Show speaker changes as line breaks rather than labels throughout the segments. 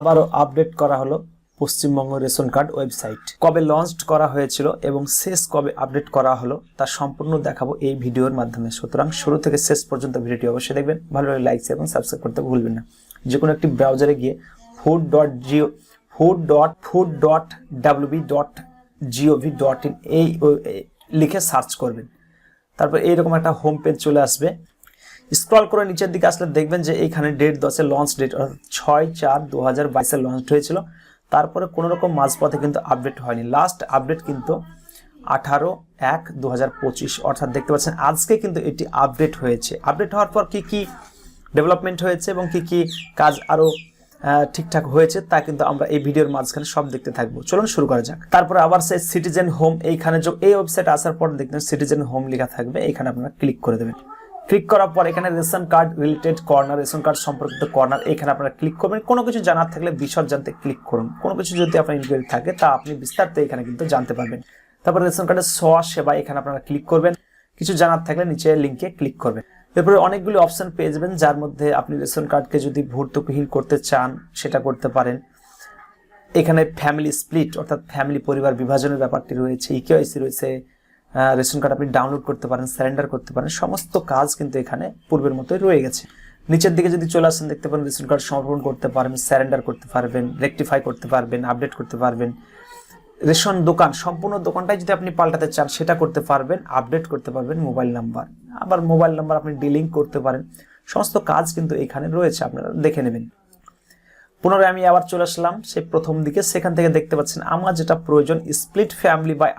আবারও আপডেট করা হলো পশ্চিমবঙ্গ রেশন কার্ড ওয়েবসাইট। কবে লঞ্চ করা হয়েছিল এবং শেষ কবে আপডেট করা হলো তা সম্পূর্ণ দেখাবো এই ভিডিওর মাধ্যমে। সুতরাং শুরু থেকে শেষ পর্যন্ত ভিডিওটি অবশ্যই দেখবেন। ভালো লাগলে লাইক এবং সাবস্ক্রাইব করতে ভুলবেন না। যে কোনো একটি ব্রাউজারে গিয়ে food.wb.gov.in এই লিখে সার্চ করবেন। তারপর এইরকম একটা হোম পেজ চলে আসবে। স্ক্রল করে নিচের দিকে আসলে দেখবেন যে এইখানে ডেট 10 লঞ্চ ডেট, অর্থাৎ 6/4/2022 লঞ্চ হয়েছিল। তারপরে কোনো রকম মাঝপথে কিন্তু আপডেট হয়নি। লাস্ট আপডেট কিন্তু 18/1/2025, অর্থাৎ দেখতে পাচ্ছেন আজকে কিন্তু এটি আপডেট হয়েছে। আপডেট হওয়ার পর কি কি ডেভেলপমেন্ট হয়েছে এবং কি কি কাজ আরও ঠিকঠাক হয়েছে তা কিন্তু আমরা এই ভিডিওর মাঝখানে সব দেখতে থাকবো। চলুন শুরু করা যাক। তারপরে আবার সেই সিটিজেন হোম, এইখানে এই ওয়েবসাইটে আসার পর দেখবেন সিটিজেন হোম লেখা থাকবে, এইখানে আপনারা ক্লিক করে দেবেন। ক্লিক করার পর এখানে ration card related corner, ration card সম্পর্কিত কর্নার, এখানে আপনারা ক্লিক করবেন। কোনো কিছু জানার থাকলে বিশদ জানতে ক্লিক করুন। কোনো কিছু যদি আপনার ইনকোয়ারি থাকে তা আপনি বিস্তারিত এখানে কিন্তু জানতে পারবেন। তারপর রেশন কার্ডের সেবা, এখানে আপনারা ক্লিক করবেন। কিছু জানার থাকলে নিচে লিঙ্কে ক্লিক করবেন। এরপরে অনেকগুলি অপশন পেয়ে যাবেন, যার মধ্যে আপনি রেশন কার্ডকে যদি ভর্তুকিহীন করতে চান সেটা করতে পারেন। এখানে ফ্যামিলি স্প্লিট, অর্থাৎ ফ্যামিলি পরিবার বিভাজনের ব্যাপারটি রয়েছে। ইকেওয়াইসি রয়েছে। রেশন কার্ড আপনি ডাউনলোড করতে পারেন, সারেন্ডার করতে পারেন। সমস্ত কাজ কিন্তু এখানে পূর্বের মতোই রয়ে গেছে। নিচের দিকে যদি চলে আসেন দেখতে পারেন রেশন কার্ড সমর্পণ করতে পারবেন, সারেন্ডার করতে পারবেন, রেকটিফাই করতে পারবেন, আপডেট করতে পারবেন। রেশন দোকান, সম্পূর্ণ দোকানটাই যদি আপনি পাল্টাতে চান সেটা করতে পারবেন, আপডেট করতে পারবেন মোবাইল নাম্বার। আবার মোবাইল নাম্বার আপনি ডিলিঙ্ক করতে পারেন। সমস্ত কাজ কিন্তু এখানে রয়েছে, আপনারা দেখে নেবেন। পুনরায় আমি আবার চলে আসলাম সেই প্রথম দিকে। সেখান থেকে দেখতে পাচ্ছেন আমার যেটা প্রয়োজন স্প্লিট ফ্যামিলি বাই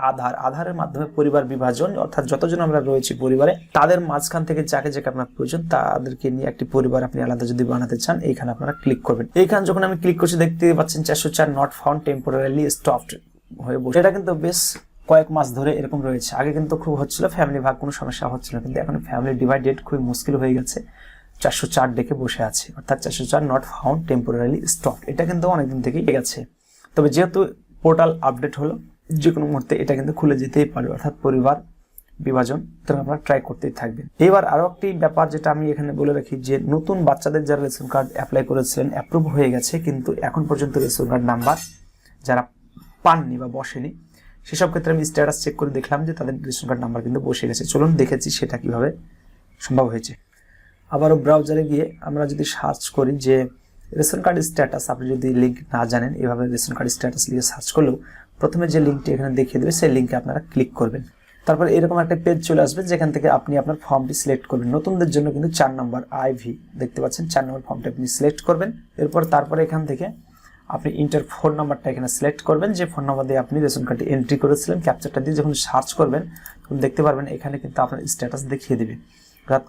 আধারের মাধ্যমে পরিবার বিভাজন, অর্থাৎ যতজন আমরা রয়েছি পরিবারে তাদের মাঝখান থেকে যাকে আপনার প্রয়োজন তাদেরকে নিয়ে একটি পরিবার আপনি আলাদা যদি বানাতে চান এইখানে আপনারা ক্লিক করবেন। এইখানে যখন আমি ক্লিক করছি দেখতে পাচ্ছেন 404 নট ফাউন্ড, টেম্পোরারিলি স্টপড হয়ে বসে। এটা কিন্তু বেশ কয়েক মাস ধরে এরকম রয়েছে। আগে কিন্তু খুব হচ্ছিল ফ্যামিলি ভাগ, কোনো সমস্যা হচ্ছিল, কিন্তু এখন ফ্যামিলি ডিভাইডেড খুবই মুশকিল হয়ে গেছে। 404 ডেকে বসে আছে, অর্থাৎ 404 নট ফাউন্ড, টেম্পোরারিলি স্টপ। এটা কিন্তু অনেকদিন থেকেই গেছে। তবে যেহেতু পোর্টাল আপডেট হলো, যে কোনো মুহূর্তে এটা কিন্তু খুলে যেতেই পারে, অর্থাৎ পরিবার বিভাজন আপনারা ট্রাই করতেই থাকবেন। এবার আরো একটি ব্যাপার যেটা আমি এখানে বলে রাখি, যে নতুন বাচ্চাদের যারা রেশন কার্ড অ্যাপ্লাই করেছিলেন অ্যাপ্রুভ হয়ে গেছে, কিন্তু এখন পর্যন্ত রেশন কার্ড নাম্বার যারা পাননি বা বসেনি সেসব ক্ষেত্রে আমি স্ট্যাটাস চেক করে দেখলাম যে তাদের রেশন কার্ড নাম্বার কিন্তু বসে গেছে। চলুন দেখেছি সেটা কিভাবে সম্ভব হয়েছে। আবারও ব্রাউজারে গিয়ে আমরা যদি সার্চ করি যে রেশন কার্ড স্ট্যাটাস, আপনি যদি লিঙ্ক না জানেন এভাবে রেশন কার্ড স্ট্যাটাস লিখে সার্চ করলেও প্রথমে যে লিঙ্কটি এখানে দেখিয়ে দেবে সেই লিঙ্কে আপনারা ক্লিক করবেন। তারপর এরকম একটা পেজ চলে আসবে যেখান থেকে আপনি আপনার ফর্মটি সিলেক্ট করবেন। নতুনদের জন্য কিন্তু 4 নম্বর IV দেখতে পাচ্ছেন, 4 নম্বর ফর্মটা আপনি সিলেক্ট করবেন। তারপরে এখান থেকে আপনি ইন্টার ফোন নাম্বারটা এখানে সিলেক্ট করবেন, যে ফোন নাম্বার দিয়ে আপনি রেশন কার্ডটি এন্ট্রি করেছিলেন। ক্যাপচারটা দিয়ে যখন সার্চ করবেন তখন দেখতে পারবেন এখানে কিন্তু আপনার স্ট্যাটাস দেখিয়ে দেবে,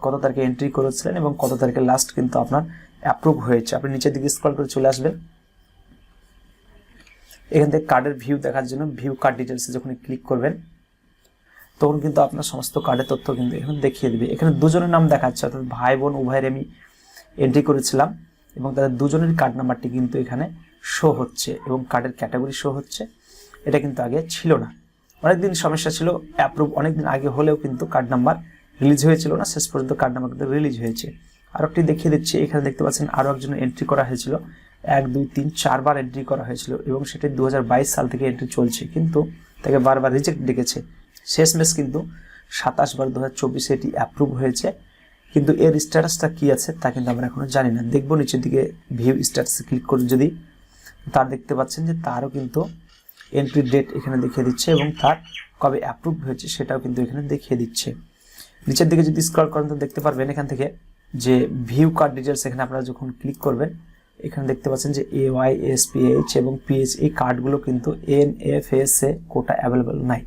কত তারিখে এন্ট্রি করেছিলেন এবং কত তারিখে লাস্ট কিন্তু আপনার অ্যাপ্রুভ হয়েছে। আপনি নিচের দিকে স্ক্রল করে চলে আসবেন। এখান থেকে কার্ডের ভিউ দেখার জন্য ভিউ কার্ড ডিটেলসে যখন ক্লিক করবেন তখন কিন্তু আপনার সমস্ত কার্ডের তথ্য কিন্তু এখানে দেখিয়ে দেবে। এখানে দুজনের নাম দেখাচ্ছে, অর্থাৎ ভাই বোন উভয়ের আমি এন্ট্রি করেছিলাম এবং তাদের দুজনের কার্ড নাম্বারটি কিন্তু এখানে শো হচ্ছে এবং কার্ডের ক্যাটাগরি শো হচ্ছে। এটা কিন্তু আগে ছিল না, অনেকদিন সমস্যা ছিল। অ্যাপ্রুভ অনেকদিন আগে হলেও কিন্তু কার্ড নাম্বার রিলিজ হয়েছিল না, শেষ পর্যন্ত কার্ড নাম্বার কিন্তু রিলিজ হয়েছে। আর একটি দেখিয়ে দিচ্ছি, এখানে দেখতে পাচ্ছেন আরও একজন এন্ট্রি করা হয়েছিল, 1 2 3 4 বার এন্ট্রি করা হয়েছিল এবং সেটি 2022 সাল থেকে এন্ট্রি চলছে, কিন্তু তাকে বারবার রিজেক্ট ডেকেছে। শেষমেশ কিন্তু 27/2024 এটি অ্যাপ্রুভ হয়েছে, কিন্তু এর স্ট্যাটাসটা কি আছে তা কিন্তু আমরা এখনো জানি না। দেখবো নিচের দিকে ভিউ স্ট্যাটাসে ক্লিক করে যদি তার দেখতে পাচ্ছেন যে তারও কিন্তু এন্ট্রি ডেট এখানে দেখিয়ে দিচ্ছে এবং তার কবে অ্যাপ্রুভ হয়েছে সেটাও কিন্তু এখানে দেখিয়ে দিচ্ছে। নিচের দিকে যদি স্ক্রল করেন তো দেখতে পারবেন এখান থেকে যে ভিউ কার্ড ডিটেলস, এখানে আপনারা যখন ক্লিক করবেন এখানে দেখতে পাচ্ছেন যে AY SPH এবং PH এই কার্ডগুলো কিন্তু NFSA কোটা অ্যাভেলেবল নাই।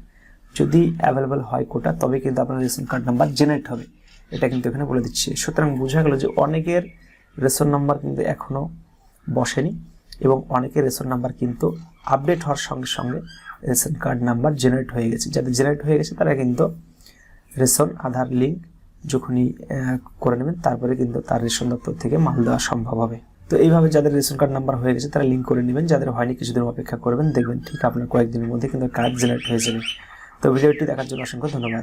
যদি অ্যাভেলেবল হয় কোটা তবে কিন্তু আপনার রেশন কার্ড নাম্বার জেনারেট হবে, এটা কিন্তু এখানে বলে দিচ্ছে। সুতরাং বোঝা গেল যে অনেকের রেশন নাম্বার কিন্তু এখনও বসেনি এবং অনেকের রেশন নাম্বার কিন্তু আপডেট হওয়ার সঙ্গে সঙ্গে রেশন কার্ড নাম্বার জেনারেট হয়ে গেছে। যাদের জেনারেট হয়ে গেছে তারা কিন্তু রেশন আধার লিঙ্ক যখনই করে নেবেন তারপরে কিন্তু তার রেশন দপ্তর থেকে মাল দেওয়া সম্ভব হবে। তো এইভাবে যাদের রেশন কার্ড নাম্বার হয়ে গেছে তারা লিঙ্ক করে নেবেন, যাদের হয়নি কিছুদিন অপেক্ষা করবেন, দেখবেন ঠিক আপনার কয়েকদিনের মধ্যে কিন্তু কার্ড জেনারেট হয়ে যাবে। তো ভিডিওটি দেখার জন্য অসংখ্য ধন্যবাদ।